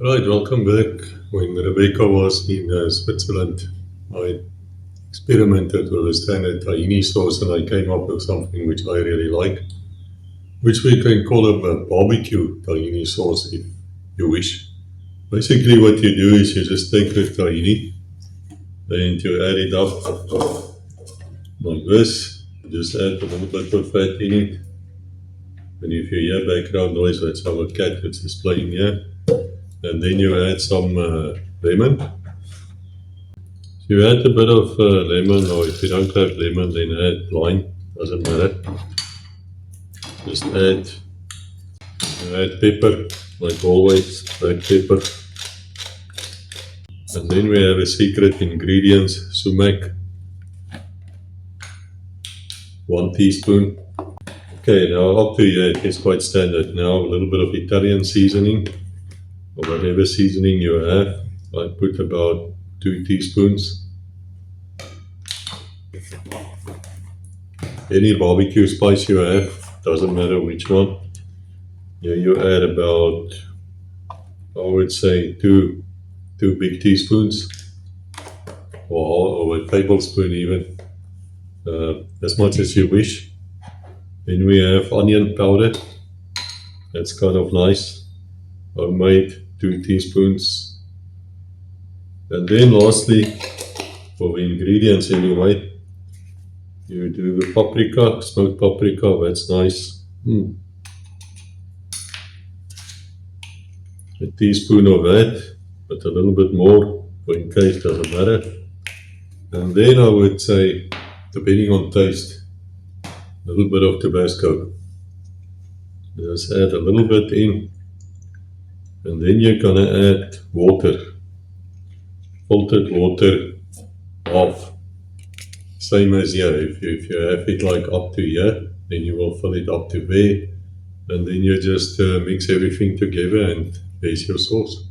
Right, welcome back. When Rebecca was in Switzerland, I experimented with a standard tahini sauce and I came up with something which I really like, which we can call a barbecue tahini sauce if you wish. Basically, what you do is you just take the tahini and you add it up like this. Just add a little bit of fat in it. And if you hear background noise, that's our cat that's just playing here. And then you add some lemon. You add a bit of lemon, or if you don't have lemon, then add lime. Doesn't matter. Just add pepper, like always, black pepper. And then we have a secret ingredients: sumac, 1 teaspoon. Okay, now up to here, it's quite standard. Now a little bit of Italian seasoning, or whatever seasoning you have. I put about 2 teaspoons. Any barbecue spice you have, doesn't matter which one. Yeah, you add about, I would say, two big teaspoons, or a tablespoon even, as much as you wish. Then we have onion powder. That's kind of nice. Homemade, 2 teaspoons. And then lastly, for the ingredients anyway, you do the paprika, smoked paprika, that's nice. A teaspoon of that, but a little bit more, for in case, doesn't matter. And then I would say, depending on taste, a little bit of Tabasco. Just add a little bit in. And then you're gonna add water. Filtered water, half. Same as here, if you have it like up to here, then you will fill it up to there, and then you just mix everything together and there's your sauce.